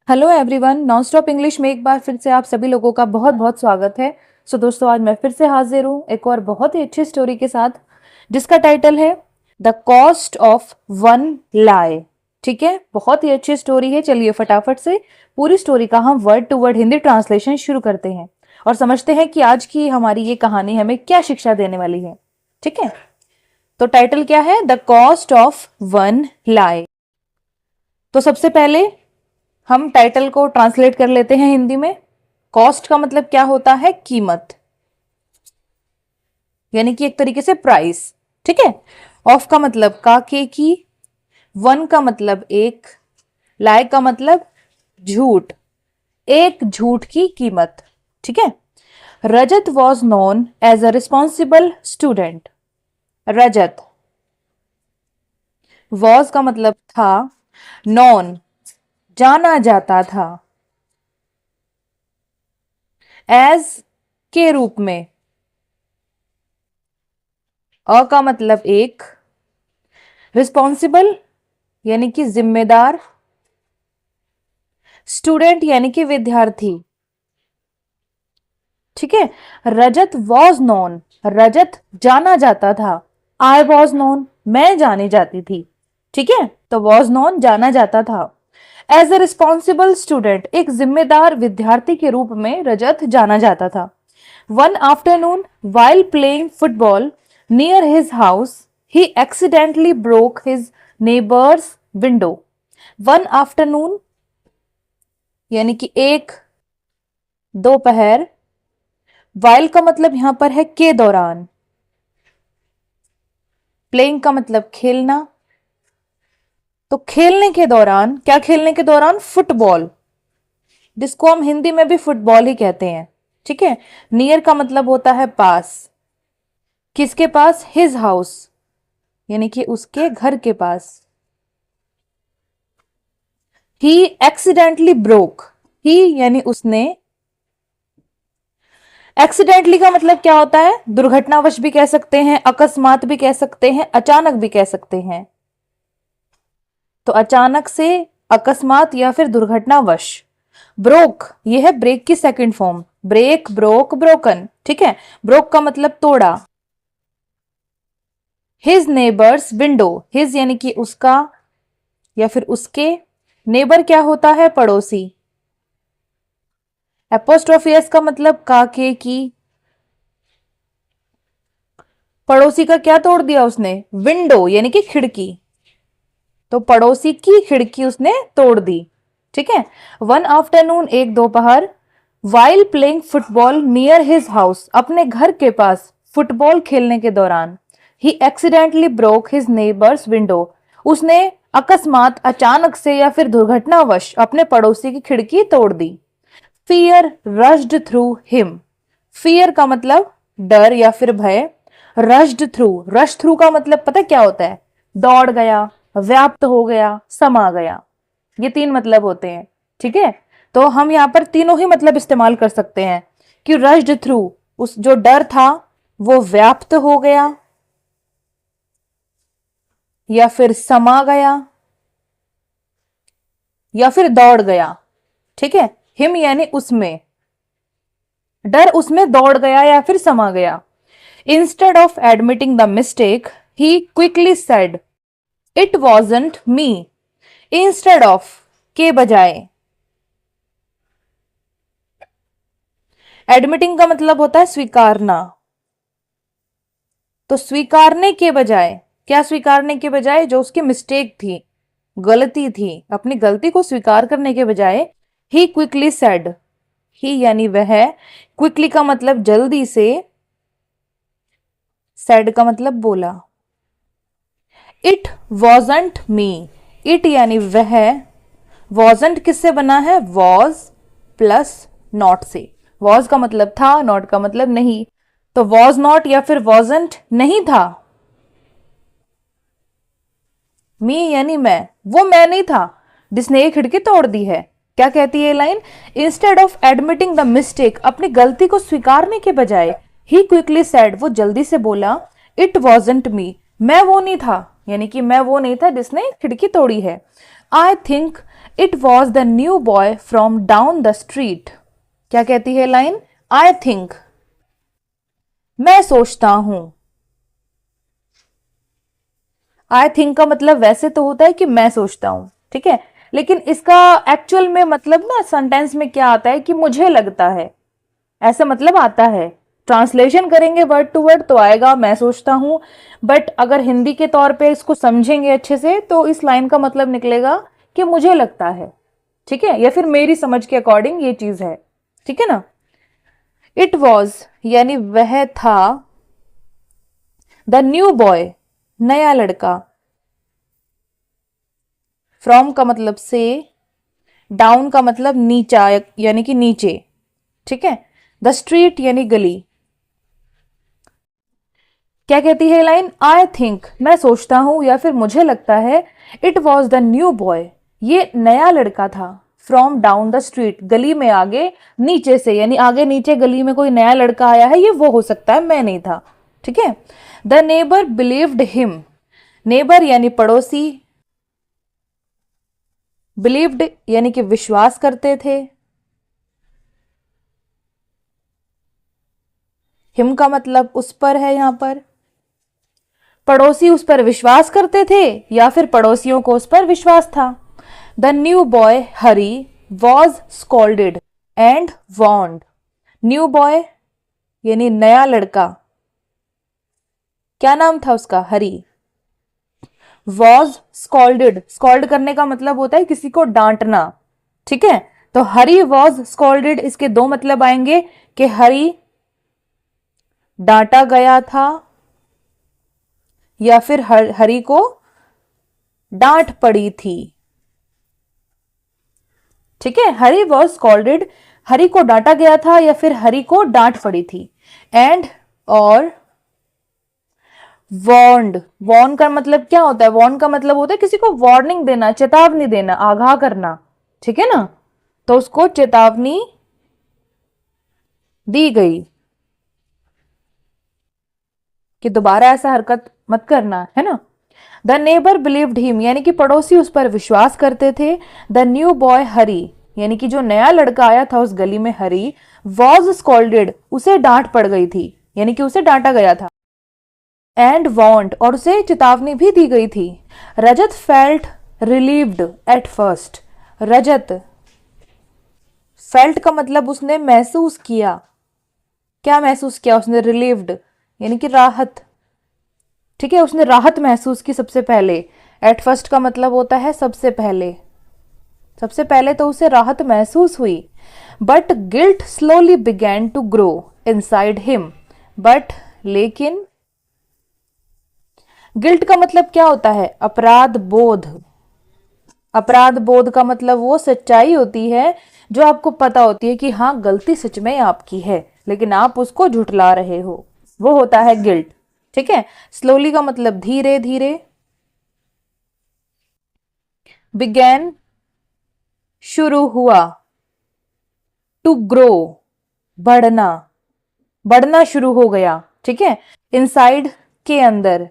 Hello everyone, non stop English में एक बार फिर से आप सभी लोगों का बहुत बहुत स्वागत है। दोस्तों, आज मैं फिर से हाजिर हूँ एक और बहुत ही अच्छी स्टोरी के साथ, जिसका टाइटल है द कॉस्ट ऑफ वन लाई। ठीक है, बहुत ही अच्छी स्टोरी है। चलिए फटाफट से पूरी स्टोरी का हम word to word Hindi translation शुरू करते हैं और समझते हैं कि आज की हमारी ये कहानी हमें क्या शिक्षा देने वाली है। ठीक है, तो टाइटल क्या है? द कॉस्ट ऑफ वन लाई। तो सबसे पहले हम टाइटल को ट्रांसलेट कर लेते हैं हिंदी में। कॉस्ट का मतलब क्या होता है? कीमत, यानी कि एक तरीके से प्राइस। ठीक है, ऑफ का मतलब का, के की, वन का मतलब एक, लाई का मतलब झूठ, एक झूठ की कीमत। ठीक है, Rajat was known as a responsible student. Rajat, was का मतलब था, नॉन जाना जाता था, एज के रूप में, अ का मतलब एक, रिस्पॉन्सिबल यानी कि जिम्मेदार, स्टूडेंट यानी कि विद्यार्थी। ठीक है, रजत वॉज नोन, रजत जाना जाता था। आई वॉज नोन, मैं जानी जाती थी। ठीक है, तो वॉज नोन जाना जाता था। एज अ रिस्पॉन्सिबल स्टूडेंट, एक जिम्मेदार विद्यार्थी के रूप में रजत जाना जाता था। One afternoon while playing football near his house, he accidentally broke his neighbor's window. One afternoon यानी कि एक दोपहर, while का मतलब यहां पर है के दौरान, प्लेइंग का मतलब खेलना, तो खेलने के दौरान, क्या खेलने के दौरान? फुटबॉल, जिसको हम हिंदी में भी फुटबॉल ही कहते हैं। ठीक है, नियर का मतलब होता है पास, किसके पास? हिज हाउस यानी कि उसके घर के पास। ही एक्सीडेंटली ब्रोक, ही यानी उसने, एक्सीडेंटली का मतलब क्या होता है? दुर्घटनावश भी कह सकते हैं, अकस्मात भी कह सकते हैं, अचानक भी कह सकते हैं। तो अचानक से, अकस्मात या फिर दुर्घटनावश। ब्रोक, यह है ब्रेक की second form, break, broke, broken. ठीक है, ब्रोक का मतलब तोड़ा। हिज नेबर्स विंडो, हिज यानी कि उसका या फिर उसके, नेबर क्या होता है? पड़ोसी। एपोस्ट्रोफी एस का मतलब का, के की, पड़ोसी का क्या तोड़ दिया उसने? विंडो यानी कि खिड़की, तो पड़ोसी की खिड़की उसने तोड़ दी। ठीक है, वन आफ्टरनून एक दोपहर, while playing football near his house, अपने घर के पास फुटबॉल खेलने के दौरान, he accidentally broke his neighbour's window, उसने अकस्मात, अचानक से या फिर दुर्घटनावश अपने पड़ोसी की खिड़की तोड़ दी। Fear rushed through him, fear का मतलब डर या फिर भय, रश्ड थ्रू, रश थ्रू का मतलब पता क्या होता है? दौड़ गया, व्याप्त हो गया, समा गया। ये तीन मतलब होते हैं। ठीक है, तो हम यहां पर तीनों ही मतलब इस्तेमाल कर सकते हैं कि रश्ड थ्रू, उस जो डर था वो व्याप्त हो गया या फिर समा गया या फिर दौड़ गया। ठीक है, हिम यानी उसमें, डर उसमें दौड़ गया या फिर समा गया। Instead of admitting the mistake, he quickly said, it wasn't me. Instead of, के बजाय, एडमिटिंग का मतलब होता है स्वीकारना, तो स्वीकारने के बजाय, क्या स्वीकारने के बजाय? जो उसकी मिस्टेक थी, गलती थी, अपनी गलती को स्वीकार करने के बजाय, ही क्विकली सेड, ही यानी वह, क्विकली का मतलब जल्दी से, सेड का मतलब बोला। इट वॉजंट मी, इट यानी वह, वॉजंट किससे बना है? वॉज प्लस नॉट से, वॉज का मतलब था, नॉट का मतलब नहीं, तो वॉज नॉट या फिर वॉजंट नहीं था। मी यानी मैं, वो मैं नहीं था जिसने ये खिड़की तोड़ दी है। क्या कहती है line? Instead of admitting the mistake, अपनी गलती को स्वीकारने के बजाय, ही क्विकली सेड, वो जल्दी से बोला, इट वॉजंट मी, मैं वो नहीं था, यानी कि मैं वो नहीं था जिसने खिड़की तोड़ी है। I think it was the new boy from down the street. क्या कहती है लाइन? आई थिंक, मैं सोचता हूं। आई थिंक का मतलब वैसे तो होता है कि मैं सोचता हूं, ठीक है, लेकिन इसका एक्चुअल में मतलब ना सेंटेंस में क्या आता है कि मुझे लगता है, ऐसा मतलब आता है। ट्रांसलेशन करेंगे वर्ड टू वर्ड तो आएगा मैं सोचता हूं, बट अगर हिंदी के तौर पे इसको समझेंगे अच्छे से तो इस लाइन का मतलब निकलेगा कि मुझे लगता है, ठीक है, या फिर मेरी समझ के अकॉर्डिंग ये चीज है, ठीक है ना। इट वॉज यानी वह था, द न्यू बॉय नया लड़का, फ्रॉम का मतलब से, डाउन का मतलब नीचा यानी कि नीचे, ठीक है, द स्ट्रीट यानी गली। क्या कहती है लाइन? आई थिंक, मैं सोचता हूं या फिर मुझे लगता है, it was the new boy, ये नया लड़का था, फ्रॉम डाउन द स्ट्रीट, गली में आगे नीचे से, यानी आगे नीचे गली में कोई नया लड़का आया है, ये वो हो सकता है, मैं नहीं था, ठीक है। The neighbour believed him, neighbour यानी पड़ोसी, बिलीव्ड यानी कि विश्वास करते थे, हिम का मतलब उस पर है, यहां पर पड़ोसी उस पर विश्वास करते थे या फिर पड़ोसियों को उस पर विश्वास था। The new boy Hari was scolded and warned, new boy यानी नया लड़का, क्या नाम था उसका? हरी। वॉज स्कॉल्डेड, स्कॉल्ड करने का मतलब होता है किसी को डांटना, ठीक है, तो हरी वॉज स्कॉल्डेड, इसके दो मतलब आएंगे कि हरी डांटा गया था या फिर हरी को डांट पड़ी थी, ठीक है, हरी वॉज स्कॉल्डेड, हरी को डांटा गया था या फिर हरी को डांट पड़ी थी। एंड और वॉर्न्ड, वॉर्न का मतलब क्या होता है? वॉर्न का मतलब होता है किसी को वार्निंग देना, चेतावनी देना, आगाह करना, ठीक है ना, तो उसको चेतावनी दी गई कि दोबारा ऐसा हरकत मत करना, है ना। द नेबर बिलीव्ड हिम यानी कि पड़ोसी उस पर विश्वास करते थे। द न्यू बॉय हरी यानी कि जो नया लड़का आया था उस गली में, हरी वॉज स्कॉल्डेड, उसे डांट पड़ गई थी यानी कि उसे डांटा गया था। एंड वॉन्ट और उसे चेतावनी भी दी गई थी। Rajat felt relieved at first, Rajat, felt का मतलब उसने महसूस किया, क्या महसूस किया उसने? रिलीव्ड यानी कि राहत, ठीक है, उसने राहत महसूस की सबसे पहले। एट फर्स्ट का मतलब होता है सबसे पहले, सबसे पहले तो उसे राहत महसूस हुई। But guilt slowly began to grow inside him, but लेकिन, गिल्ट का मतलब क्या होता है? अपराध बोध, अपराध बोध का मतलब वो सच्चाई होती है जो आपको पता होती है कि हाँ गलती सच में आपकी है लेकिन आप उसको झुठला रहे हो, वो होता है गिल्ट, ठीक है। स्लोली का मतलब धीरे धीरे, बिगैन शुरू हुआ, टू ग्रो बढ़ना, बढ़ना शुरू हो गया, ठीक है। इनसाइड के अंदर,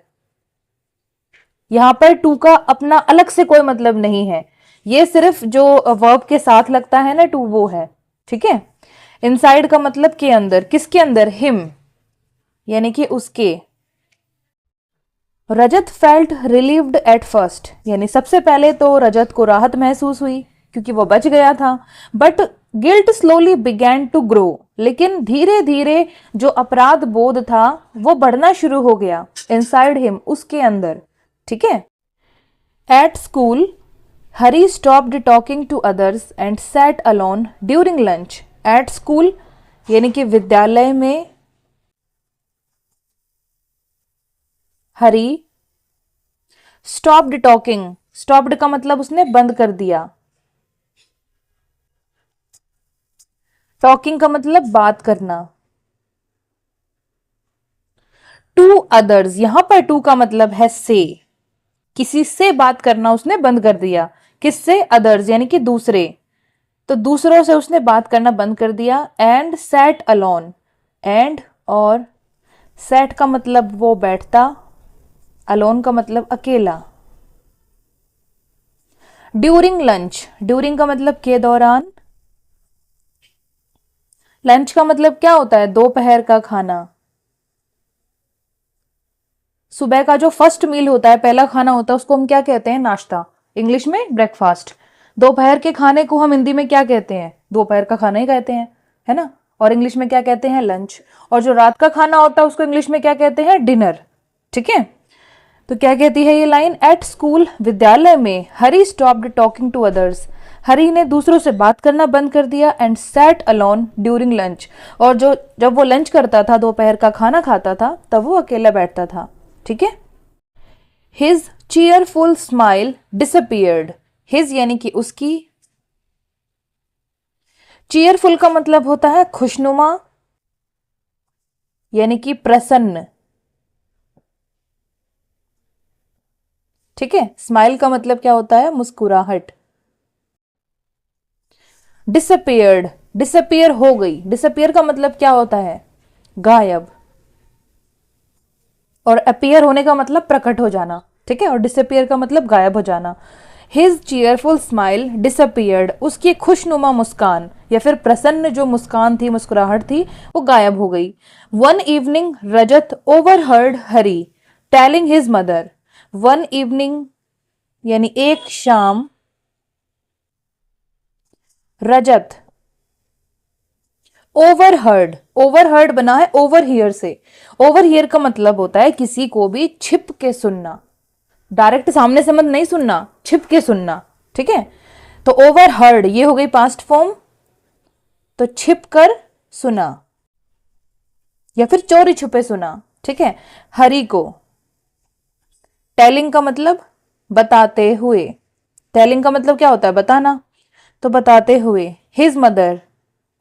यहां पर टू का अपना अलग से कोई मतलब नहीं है, ये सिर्फ जो वर्ब के साथ लगता है ना टू वो है, ठीक है। इनसाइड का मतलब के अंदर, किसके अंदर? हिम यानी कि उसके। रजत फेल्ट रिलीव्ड एट फर्स्ट यानी सबसे पहले तो रजत को राहत महसूस हुई क्योंकि वो बच गया था। But guilt slowly began to grow, लेकिन धीरे धीरे जो अपराध बोध था वो बढ़ना शुरू हो गया। इनसाइड हिम उसके अंदर, ठीक है। At school Hari stopped talking to others and sat alone during lunch. At school यानी कि विद्यालय में, हरी स्टॉप्ड टॉकिंग, स्टॉप्ड का मतलब उसने बंद कर दिया, टॉकिंग का मतलब बात करना। टू अदर्स, यहां पर टू का मतलब है से, किसी से बात करना उसने बंद कर दिया। किससे? अदर्स यानी कि दूसरे, तो दूसरों से उसने बात करना बंद कर दिया। एंड सैट अलोन, एंड और सैट का मतलब वो बैठता, अलोन का मतलब अकेला। ड्यूरिंग लंच, ड्यूरिंग का मतलब के दौरान, लंच का मतलब क्या होता है, दोपहर का खाना। सुबह का जो फर्स्ट मील होता है, पहला खाना होता है, उसको हम क्या कहते हैं, नाश्ता, इंग्लिश में ब्रेकफास्ट। दोपहर के खाने को हम हिंदी में क्या कहते हैं, दोपहर का खाना ही कहते हैं, है ना, और इंग्लिश में क्या कहते हैं, लंच। और जो रात का खाना होता है उसको इंग्लिश में क्या कहते हैं, डिनर। ठीक है, तो क्या कहती है ये लाइन, एट स्कूल, विद्यालय में, हरी स्टॉप्ड टॉकिंग टू अदर्स, हरी ने दूसरों से बात करना बंद कर दिया, and sat alone during lunch, और जो जब वो लंच करता था, दोपहर का खाना खाता था, तब वो अकेला बैठता था। ठीक है, his cheerful smile disappeared, his यानी कि उसकी, चीयरफुल का मतलब होता है खुशनुमा यानी कि प्रसन्न। ठीक है, स्माइल का मतलब क्या होता है, मुस्कुराहट। डिसअपियर्ड, डिसअपियर हो गई, डिसअपियर का मतलब क्या होता है, गायब, और अपीयर होने का मतलब प्रकट हो जाना। ठीक है, और डिसअपियर का मतलब गायब हो जाना। हिज चीयरफुल स्माइल डिसअपियर्ड, उसकी खुशनुमा मुस्कान या फिर प्रसन्न जो मुस्कान थी, मुस्कुराहट थी, वो गायब हो गई। One evening Rajat overheard Hari telling his mother, one evening यानी एक शाम, रजत, ओवरहर्ड, ओवरहर्ड बना है ओवर हियर से। ओवर हियर का मतलब होता है किसी को भी छिप के सुनना, डायरेक्ट सामने से मत नहीं सुनना, छिप के सुनना। ठीक है, तो ओवरहर्ड ये हो गई पास्ट फॉर्म, तो छिप कर सुना या फिर चोरी छुपे सुना। ठीक है, हरी को, टेलिंग का मतलब बताते हुए, टेलिंग का मतलब क्या होता है, बताना, तो बताते हुए। हिज मदर,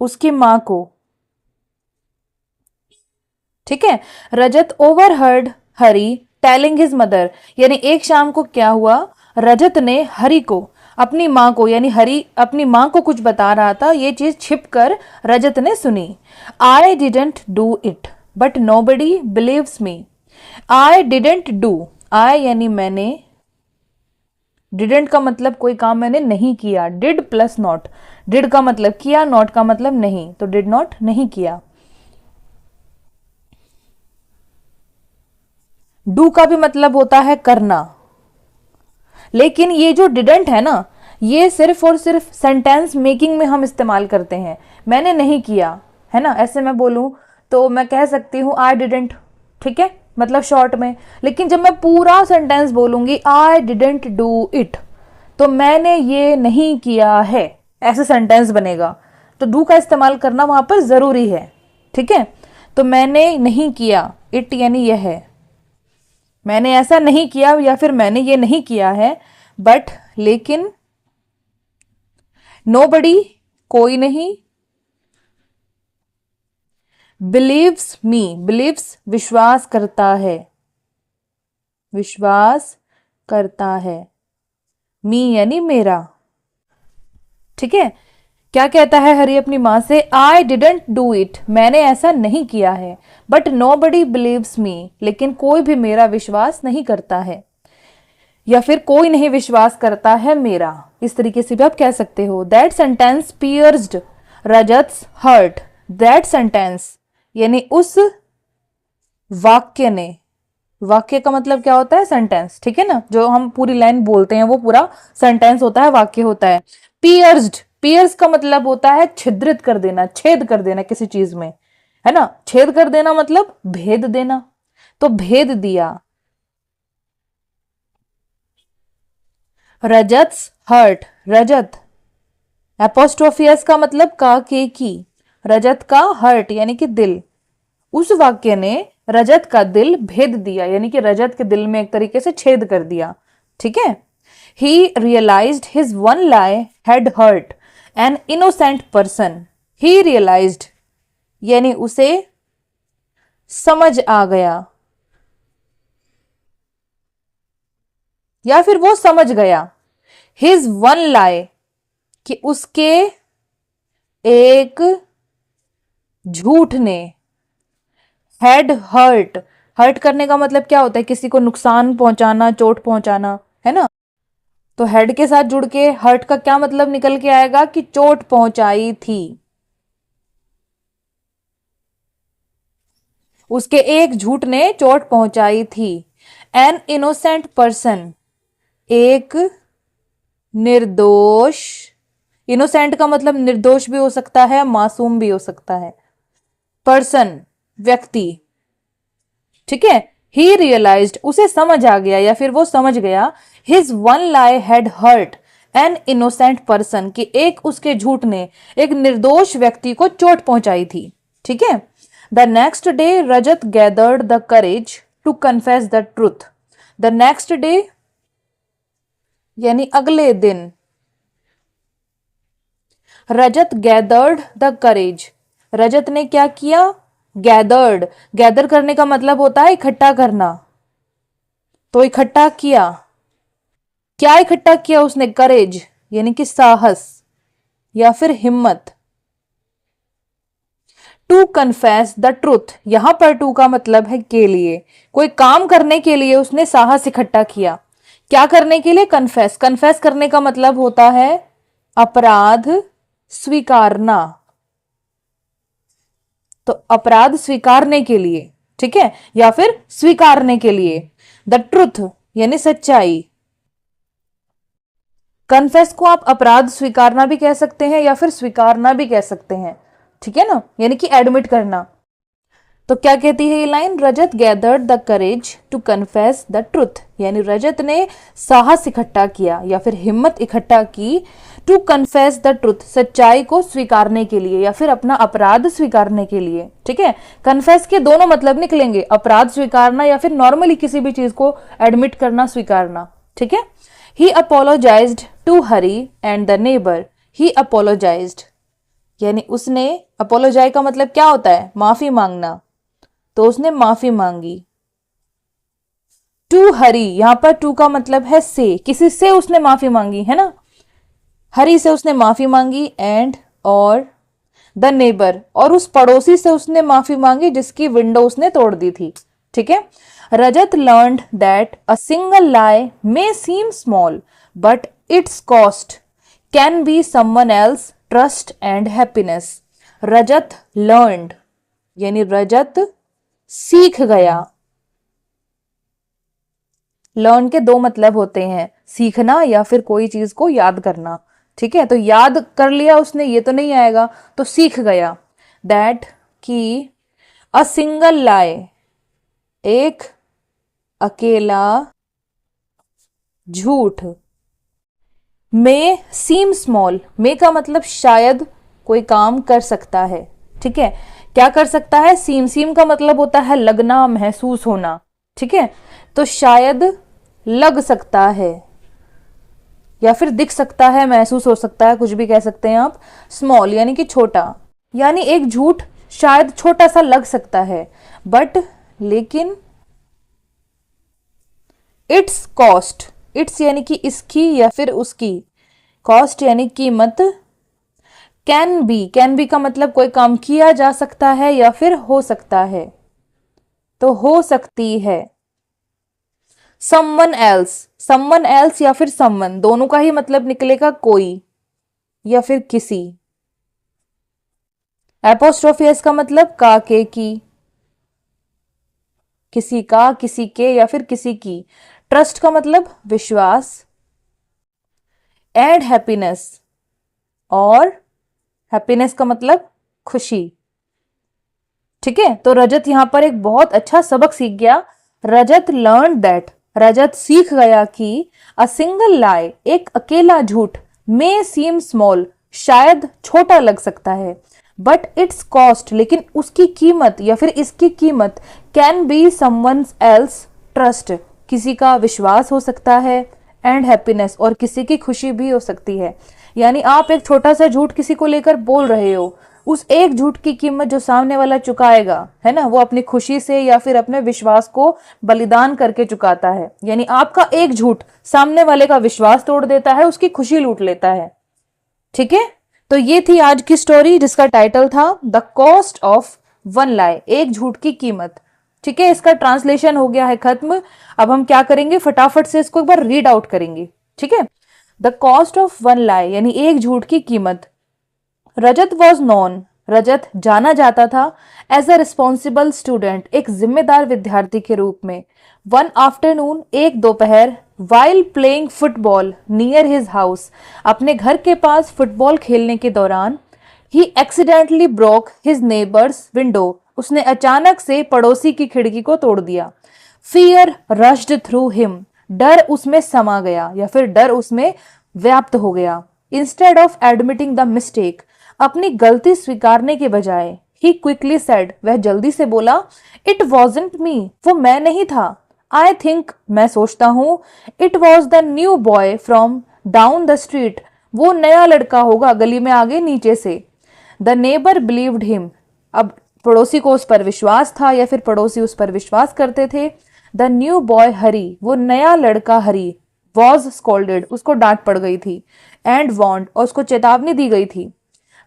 उसकी मां को। ठीक है, रजत overheard Hari telling his mother, यानी एक शाम को क्या हुआ, रजत ने हरी को, अपनी मां को, यानी हरी अपनी मां को कुछ बता रहा था, ये चीज छिप कर रजत ने सुनी। I didn't do it but nobody believes me, I didn't do, I यानी मैंने, डिडेंट का मतलब कोई काम मैंने नहीं किया, डिड प्लस नॉट, डिड का मतलब किया, नॉट का मतलब नहीं, तो डिड नॉट नहीं किया। डू का भी मतलब होता है करना, लेकिन ये जो डिडेंट है ना, ये सिर्फ और सिर्फ सेंटेंस मेकिंग में हम इस्तेमाल करते हैं। मैंने नहीं किया, है ना, ऐसे मैं बोलूं तो मैं कह सकती हूं आई डिडेंट, ठीक है, मतलब शॉर्ट में। लेकिन जब मैं पूरा सेंटेंस बोलूंगी आई डिडेंट डू इट, तो मैंने ये नहीं किया है, ऐसे सेंटेंस बनेगा। तो डू का इस्तेमाल करना वहां पर जरूरी है। ठीक है, तो मैंने नहीं किया, इट यानी यह है, मैंने ऐसा नहीं किया या फिर मैंने ये नहीं किया है, बट लेकिन, नोबडी कोई नहीं, बिलीव्स मी, बिलीव्स विश्वास करता है, विश्वास करता है, मी यानी मेरा। ठीक है, क्या कहता है हरी अपनी मां से, आई डिडेंट डू इट, मैंने ऐसा नहीं किया है, बट नो बडी बिलीव्स मी, लेकिन कोई भी मेरा विश्वास नहीं करता है, या फिर कोई नहीं विश्वास करता है मेरा, इस तरीके से भी आप कह सकते हो। That sentence pierced Rajat's heart, that sentence यानी उस वाक्य ने, वाक्य का मतलब क्या होता है, सेंटेंस। ठीक है ना, जो हम पूरी लाइन बोलते हैं वो पूरा सेंटेंस होता है, वाक्य होता है। पियर्स्ड, पियर्स का मतलब होता है छिद्रित कर देना, छेद कर देना किसी चीज में, है ना, छेद कर देना मतलब भेद देना, तो भेद दिया। रजत्स हर्ट, रजत, एपोस्ट्रोफियस का मतलब का के की, रजत का हर्ट यानी कि दिल, उस वाक्य ने रजत का दिल भेद दिया, यानी कि रजत के दिल में एक तरीके से छेद कर दिया। ठीक है, he realised his one lie had hurt an innocent person, he realised यानी उसे समझ आ गया, या फिर वो समझ गया, हिज वन लाई कि उसके एक झूठ ने, हैड हर्ट, हर्ट करने का मतलब क्या होता है, किसी को नुकसान पहुंचाना, चोट पहुंचाना, है ना, तो हेड के साथ जुड़ के हर्ट का क्या मतलब निकल के आएगा कि चोट पहुंचाई थी। उसके एक झूठ ने चोट पहुंचाई थी। एन इनोसेंट पर्सन, एक निर्दोष, इनोसेंट का मतलब निर्दोष भी हो सकता है, मासूम भी हो सकता है। पर्सन, व्यक्ति, ठीक है। ही रियलाइज्ड, उसे समझ आ गया या फिर वो समझ गया, his one lie had hurt an innocent person, कि एक उसके झूठ ने एक निर्दोष व्यक्ति को चोट पहुंचाई थी, ठीक है। The next day Rajat gathered the courage to confess the truth. The next day यानी अगले दिन, रजत गैदर्ड द करेज, रजत ने क्या किया, गैदर्ड, गैदर करने का मतलब होता है इकट्ठा करना, तो इकट्ठा किया, क्या इकट्ठा किया उसने, करेज यानी कि साहस या फिर हिम्मत। टू कन्फेस द ट्रूथ, यहां पर टू का मतलब है के लिए, कोई काम करने के लिए उसने साहस इकट्ठा किया। क्या करने के लिए, कन्फेस, कन्फेस करने का मतलब होता है अपराध स्वीकारना, तो अपराध स्वीकारने के लिए, ठीक है, या फिर स्वीकारने के लिए। द ट्रुथ यानी सच्चाई। कन्फेस को आप अपराध स्वीकारना भी कह सकते हैं या फिर स्वीकारना भी कह सकते हैं, ठीक है ना, यानी कि एडमिट करना। तो क्या कहती है ये line, Rajat gathered the courage to confess the truth, यानी रजत ने साहस इकट्ठा किया या फिर हिम्मत इकट्ठा की, टू कन्फेस द ट्रुथ, सच्चाई को स्वीकारने के लिए या फिर अपना अपराध स्वीकारने के लिए, ठीक है। कन्फेस के दोनों मतलब निकलेंगे, अपराध स्वीकारना या फिर नॉर्मली किसी भी चीज को एडमिट करना, स्वीकारना, ठीक है। He apologised to Hari and the neighbour, he apologised यानी उसने, अपोलोजाइज का मतलब क्या होता है, माफी मांगना, तो उसने माफी मांगी। टू हरी, यहां पर टू का मतलब है से, किसी से उसने माफी मांगी है ना, हरी से उसने माफी मांगी, एंड और द नेबर, और उस पड़ोसी से उसने माफी मांगी जिसकी विंडो उसने तोड़ दी थी, ठीक है। Rajat learned that a single lie may seem small but it's cost can be someone else trust and happiness. Rajat learned यानी रजत सीख गया। लर्न के दो मतलब होते हैं, सीखना या फिर कोई चीज को याद करना, ठीक है। तो याद कर लिया उसने, ये तो नहीं आएगा, तो सीख गया। दैट कि अ सिंगल लाई, एक अकेला झूठ, मे सीम स्मॉल, मे का मतलब शायद कोई काम कर सकता है, ठीक है। क्या कर सकता है, सीम, सीम का मतलब होता है लगना, महसूस होना, ठीक है। तो शायद लग सकता है या फिर दिख सकता है, महसूस हो सकता है, कुछ भी कह सकते हैं आप। स्मॉल यानी कि छोटा, यानी एक झूठ शायद छोटा सा लग सकता है, बट लेकिन इट्स कॉस्ट, इट्स यानी कि इसकी या फिर उसकी, कॉस्ट यानी कीमत, कैन बी, कैन बी का मतलब कोई काम किया जा सकता है या फिर हो सकता है, तो हो सकती है। समवन एल्स, समवन एल्स या फिर समवन, दोनों का ही मतलब निकलेगा कोई या फिर किसी। एपोस्ट्रोफी एस का मतलब का, के, की, किसी का, किसी के या फिर किसी की। ट्रस्ट का मतलब विश्वास, एंड हैप्पीनेस, और हैप्पीनेस का मतलब खुशी, ठीक है। तो रजत यहां पर एक बहुत अच्छा सबक सीख गया। रजत लर्न दैट, रजत सीख गया कि अ सिंगल लाई, एक अकेला झूठ, मे सीम स्मॉल, शायद छोटा लग सकता है, बट इट्स कॉस्ट, लेकिन उसकी कीमत या फिर इसकी कीमत, can be someone else trust, किसी का विश्वास हो सकता है, एंड हैप्पीनेस, और किसी की खुशी भी हो सकती है। यानी आप एक छोटा सा झूठ किसी को लेकर बोल रहे हो, उस एक झूठ की कीमत जो सामने वाला चुकाएगा, है ना, वो अपनी खुशी से या फिर अपने विश्वास को बलिदान करके चुकाता है। यानी आपका एक झूठ सामने वाले का विश्वास तोड़ देता है, उसकी खुशी लूट लेता है, ठीक है। तो ये थी आज की स्टोरी जिसका टाइटल था द कॉस्ट ऑफ वन लाई, एक झूठ की कीमत, ठीक है। इसका ट्रांसलेशन हो गया है खत्म। अब हम क्या करेंगे, फटाफट से इसको एक बार रीड आउट करेंगे, ठीक है। द कॉस्ट ऑफ वन लाई यानी एक झूठ की कीमत। रजत वॉज नॉन, रजत जाना जाता था एज अ रिस्पॉन्सिबल स्टूडेंट, एक जिम्मेदार विद्यार्थी के रूप में। वन आफ्टरनून एक दोपहर, while playing football near his house, अपने घर के पास फुटबॉल खेलने के दौरान, he accidentally broke his neighbour's window, उसने अचानक से पड़ोसी की खिड़की को तोड़ दिया। फियर रश्ड थ्रू हिम, डर उसमें समा गया या फिर डर उसमें व्याप्त हो गया। Instead of admitting the mistake, अपनी गलती स्वीकारने के बजाय, ही क्विकली सेड, वह जल्दी से बोला, इट वॉजंट मी, वो मैं नहीं था। आई थिंक, मैं सोचता हूं, it was the new boy from down the street, वो नया लड़का होगा गली में आगे नीचे से। द नेबर बिलीव्ड हिम, अब पड़ोसी को उस पर विश्वास था या फिर पड़ोसी उस पर विश्वास करते थे। द न्यू बॉय हरी, वो नया लड़का हरी, वॉज स्कॉल्डेड, उसको डांट पड़ गई थी, एंड वॉन्ड, और उसको चेतावनी दी गई थी।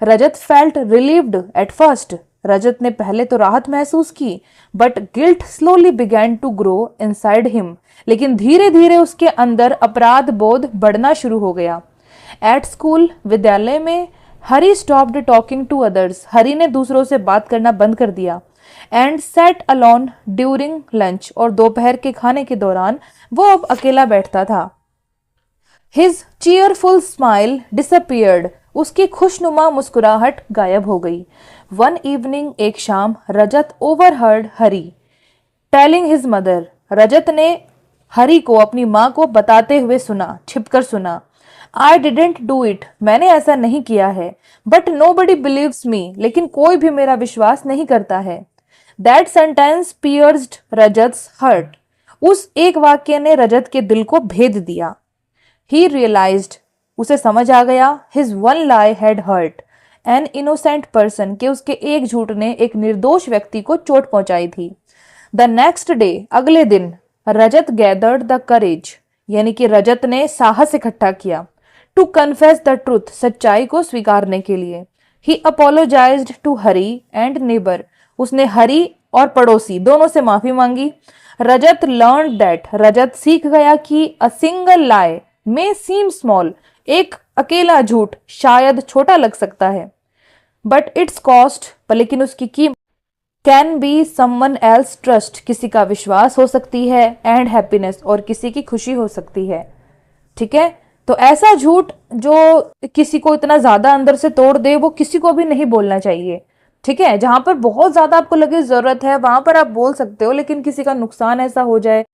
Rajat felt relieved at first, Rajat ने पहले तो राहत महसूस की, but guilt slowly began to grow inside him, लेकिन धीरे धीरे उसके अंदर अपराध बोध बढ़ना शुरू हो गया। एट स्कूल, विद्यालय में, हरी स्टॉप्ड टॉकिंग टू अदर्स, हरी ने दूसरों से बात करना बंद कर दिया। And set alone during lunch, और दोपहर के खाने के दौरान वो अब अकेला बैठता था। हिज चीयरफुल स्माइल डिसअपियर्ड, उसकी खुशनुमा मुस्कुराहट गायब हो गई। वन इवनिंग, एक शाम, Rajat overheard Hari telling his mother, रजत ने हरी को अपनी माँ को बताते हुए सुना, छिपकर सुना। आई डिडेंट डू इट, मैंने ऐसा नहीं किया है। बट नो बडी बिलीव्स मी, लेकिन कोई भी मेरा विश्वास नहीं करता है। That sentence pierced Rajat's hurt, उस एक वाक्य ने रजत के दिल को भेद दिया। ही रियलाइज्ड, उसे समझ आ गया, his one lie had hurt an innocent person, के उसके एक झूठ ने एक निर्दोष व्यक्ति को चोट पहुंचाई थी। द नेक्स्ट डे, अगले दिन, रजत गैदर्ड द करेज, यानी कि रजत ने साहस इकट्ठा किया, टू कन्फेस द ट्रूथ, सच्चाई को स्वीकारने के लिए। He apologised to Hari and neighbour, उसने हरी और पड़ोसी दोनों से माफी मांगी। रजत लर्न दैट, रजत सीख गया कि अ single lie may seem small, एक अकेला झूठ शायद छोटा लग सकता है, बट इट्स कॉस्ट, पर लेकिन उसकी कीमत, can be someone else trust, किसी का विश्वास हो सकती है, एंड हैप्पीनेस, और किसी की खुशी हो सकती है। ठीक है, तो ऐसा झूठ जो किसी को इतना ज्यादा अंदर से तोड़ दे, वो किसी को भी नहीं बोलना चाहिए। ठीक है, जहां पर बहुत ज्यादा आपको लगे जरूरत है वहां पर आप बोल सकते हो, लेकिन किसी का नुकसान ऐसा हो जाए,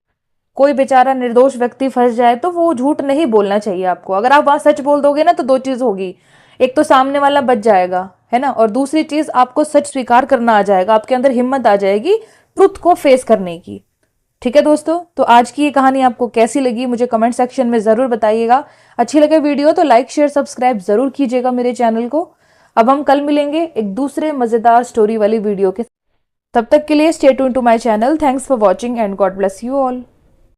कोई बेचारा निर्दोष व्यक्ति फंस जाए, तो वो झूठ नहीं बोलना चाहिए आपको। अगर आप वहां सच बोल दोगे ना, तो दो चीज होगी, एक तो सामने वाला बच जाएगा, है ना, और दूसरी चीज आपको सच स्वीकार करना आ जाएगा, आपके अंदर हिम्मत आ जाएगी ट्रुथ को फेस करने की। ठीक है दोस्तों, तो आज की ये कहानी आपको कैसी लगी मुझे कमेंट सेक्शन में जरूर बताइएगा। अच्छी लगे वीडियो तो लाइक शेयर सब्सक्राइब जरूर कीजिएगा मेरे चैनल को। अब हम कल मिलेंगे एक दूसरे मजेदार स्टोरी वाली वीडियो के, तब तक के लिए stay tuned to my channel. Thanks for watching and God bless you all.